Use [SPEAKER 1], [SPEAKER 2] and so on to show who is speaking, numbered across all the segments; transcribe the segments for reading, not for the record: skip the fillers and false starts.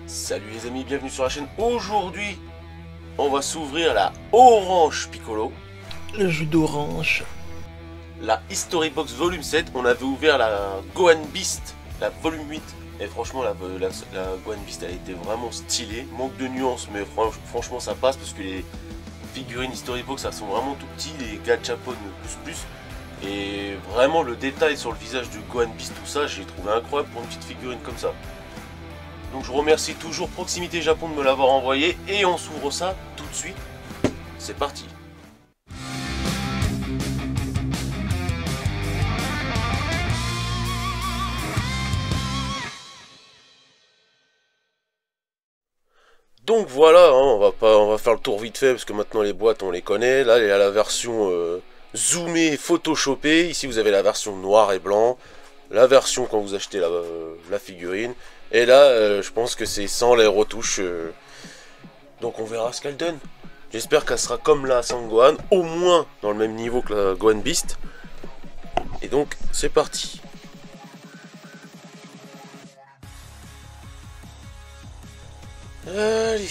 [SPEAKER 1] Salut les amis, bienvenue sur la chaîne. Aujourd'hui, on va s'ouvrir la Orange Piccolo.
[SPEAKER 2] Le jus d'orange.
[SPEAKER 1] La History Box Volume 7. On avait ouvert la Gohan Beast, la Volume 8. Et franchement, la Gohan Beast, elle était vraiment stylée. Manque de nuances, mais franchement, ça passe parce que les figurines History Box, elles sont vraiment tout petits. Les gachapon plus. Et vraiment, le détail sur le visage de Gohan Beast, tout ça, j'ai trouvé incroyable pour une petite figurine comme ça. Donc je remercie toujours Proximité Japon de me l'avoir envoyé et on s'ouvre ça tout de suite. C'est parti. Donc voilà, hein, on va faire le tour vite fait parce que maintenant les boîtes on les connaît. Là il y a la version zoomée, photoshopée. Ici vous avez la version noir et blanc. La version quand vous achetez la figurine. Et là, je pense que c'est sans les retouches. Donc on verra ce qu'elle donne. J'espère qu'elle sera comme la Sangohan, au moins dans le même niveau que la Gohan Beast. Et donc, c'est parti. Allez.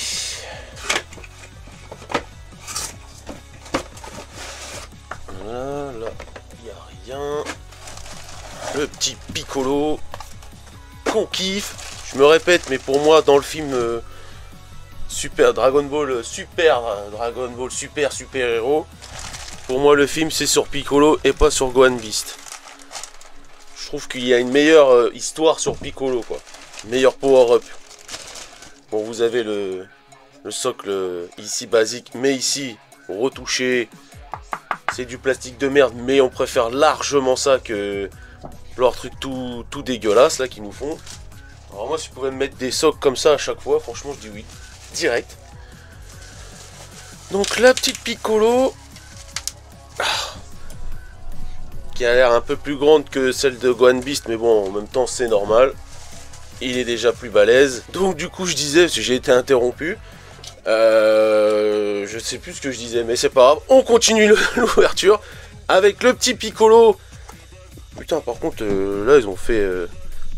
[SPEAKER 1] Voilà, il n'y a rien. Le petit Piccolo qu'on kiffe. Je me répète, mais pour moi, dans le film Super Dragon Ball Super Héros, pour moi, le film, c'est sur Piccolo et pas sur Gohan Beast. Je trouve qu'il y a une meilleure histoire sur Piccolo, quoi. Meilleur power-up. Bon, vous avez le socle ici basique, mais ici, retouché. C'est du plastique de merde, mais on préfère largement ça que leur truc tout dégueulasse, là, qu'ils nous font. Alors moi, si je pouvais me mettre des socles comme ça à chaque fois, franchement, je dis oui. Direct. Donc, la petite Piccolo. Qui a l'air un peu plus grande que celle de Gohan Beast. Mais bon, en même temps, c'est normal. Il est déjà plus balèze. Donc, du coup, je disais, parce que j'ai été interrompu. Je sais plus ce que je disais, mais c'est pas grave. On continue l'ouverture. Avec le petit Piccolo. Putain, par contre, là, ils ont fait...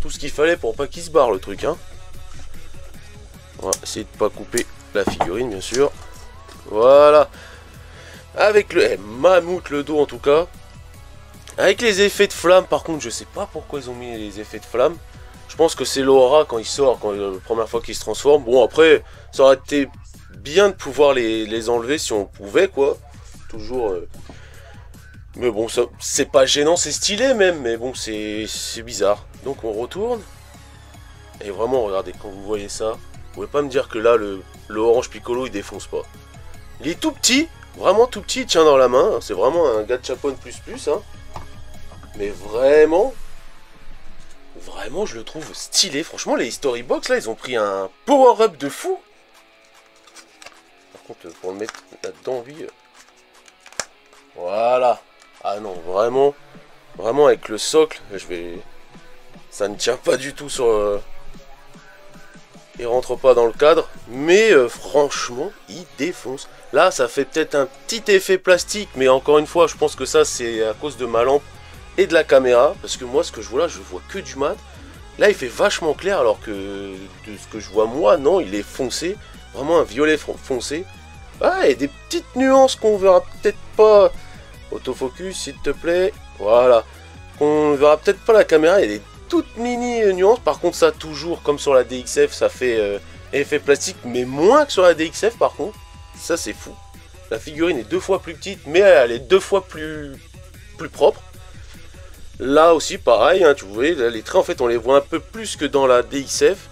[SPEAKER 1] tout ce qu'il fallait pour pas qu'il se barre le truc, hein. On va essayer de pas couper la figurine, bien sûr. Voilà. Avec le mammouth le dos en tout cas. Avec les effets de flamme, par contre, je sais pas pourquoi ils ont mis les effets de flamme. Je pense que c'est l'aura quand il sort, quand la première fois qu'il se transforme. Bon, après, ça aurait été bien de pouvoir les enlever si on pouvait, quoi. Toujours... Mais bon, c'est pas gênant, c'est stylé même, mais bon, c'est bizarre. Donc on retourne. Et vraiment, regardez, quand vous voyez ça, vous pouvez pas me dire que là, le Orange Piccolo, il défonce pas. Il est tout petit, vraiment tout petit, il tient dans la main. C'est vraiment un gachapon plus, hein. Mais vraiment, je le trouve stylé. Franchement, les History Box, là, ils ont pris un power-up de fou. Par contre, pour le mettre là-dedans, oui. Voilà. Ah non, vraiment avec le socle, ça ne tient pas du tout sur... Il rentre pas dans le cadre, mais franchement, il défonce. Là, ça fait peut-être un petit effet plastique, mais encore une fois, je pense que ça, c'est à cause de ma lampe et de la caméra, parce que moi, ce que je vois là, je vois que du mat. Là, il fait vachement clair, alors que de ce que je vois moi, non, il est foncé, vraiment un violet foncé. Ah, et des petites nuances qu'on verra peut-être pas... Autofocus, s'il te plaît. Voilà. On verra peut-être pas la caméra. Il y a des toutes mini nuances. Par contre, ça, toujours comme sur la DXF, ça fait effet plastique. Mais moins que sur la DXF, par contre. Ça, c'est fou. La figurine est 2 fois plus petite. Mais elle est 2 fois plus propre. Là aussi, pareil. Hein, tu vois, les traits, en fait, on les voit un peu plus que dans la DXF.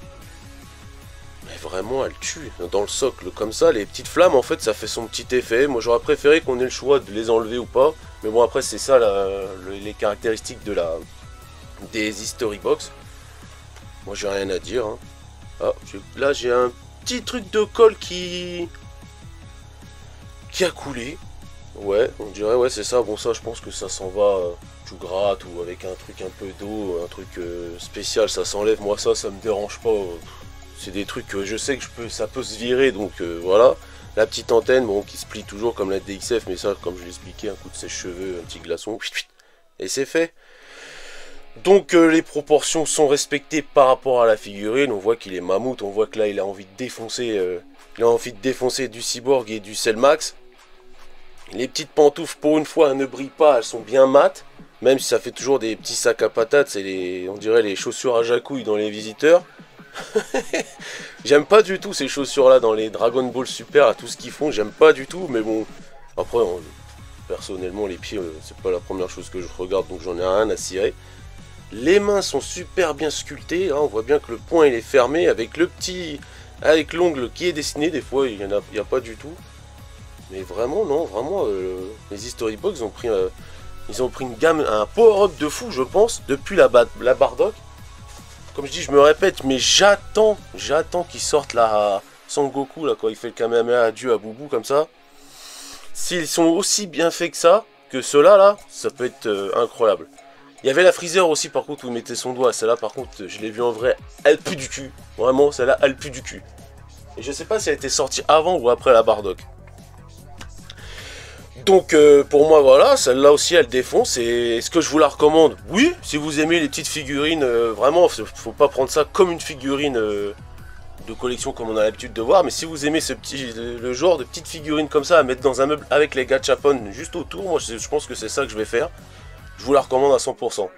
[SPEAKER 1] Mais vraiment, elle tue. Dans le socle, comme ça, les petites flammes, en fait, ça fait son petit effet. Moi, j'aurais préféré qu'on ait le choix de les enlever ou pas. Mais bon, après, c'est ça, les caractéristiques des History Box. Moi, j'ai rien à dire. Hein. Ah, là, j'ai un petit truc de colle qui a coulé. Ouais, on dirait, ouais, c'est ça. Bon, ça, je pense que ça s'en va... tu grattes ou avec un truc un peu d'eau, un truc spécial, ça s'enlève. Moi, ça me dérange pas. C'est des trucs que je sais que ça peut se virer, donc voilà. La petite antenne, bon, qui se plie toujours comme la DXF, mais ça, comme je l'ai expliqué, un coup de sèche-cheveux, un petit glaçon, et c'est fait. Donc les proportions sont respectées par rapport à la figurine. On voit qu'il est mammouth, on voit que là il a envie de défoncer, du cyborg et du Cellmax. Les petites pantoufles pour une fois ne brillent pas, elles sont bien mates. Même si ça fait toujours des petits sacs à patates, c'est on dirait les chaussures à jacouille dans les visiteurs. J'aime pas du tout ces chaussures là dans les Dragon Ball Super, à tout ce qu'ils font, j'aime pas du tout. Mais bon, après personnellement les pieds c'est pas la première chose que je regarde, donc j'en ai rien à cirer. Les mains sont super bien sculptées, hein, on voit bien que le poing il est fermé avec avec l'ongle qui est dessiné, des fois il y a pas du tout. Mais vraiment non, vraiment les History Box ils ont pris une gamme, un power-up de fou je pense, depuis la Bardock. Comme je dis, je me répète, mais j'attends qu'ils sortent la Sangoku là quand il fait le Kamehameha adieu à Boubou comme ça. S'ils sont aussi bien faits que ça, que ceux-là là, ça peut être incroyable. Il y avait la Freezer aussi par contre où il mettait son doigt. Celle-là par contre je l'ai vue en vrai, elle pue du cul. Vraiment celle-là elle pue du cul. Et je sais pas si elle était sortie avant ou après la Bardock. Donc pour moi voilà, celle-là aussi elle défonce. Et est-ce que je vous la recommande? Oui, si vous aimez les petites figurines, vraiment faut pas prendre ça comme une figurine de collection comme on a l'habitude de voir. Mais si vous aimez le genre de petites figurines comme ça à mettre dans un meuble avec les gachapon juste autour, moi je pense que c'est ça que je vais faire. Je vous la recommande à 100%.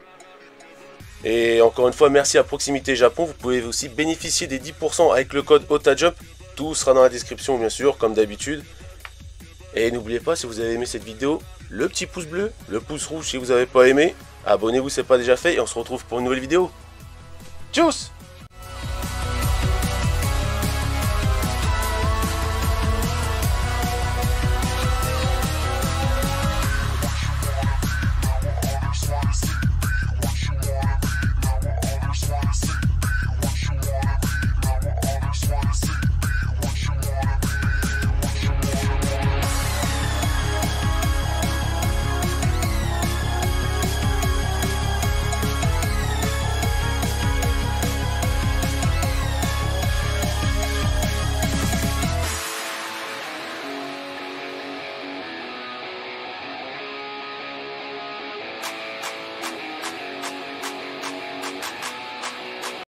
[SPEAKER 1] Et encore une fois, merci à Proximité Japon. Vous pouvez aussi bénéficier des 10% avec le code OTAJUMP. Tout sera dans la description, bien sûr, comme d'habitude. Et n'oubliez pas, si vous avez aimé cette vidéo, le petit pouce bleu, le pouce rouge si vous n'avez pas aimé. Abonnez-vous si ce n'est pas déjà fait et on se retrouve pour une nouvelle vidéo. Tchuss!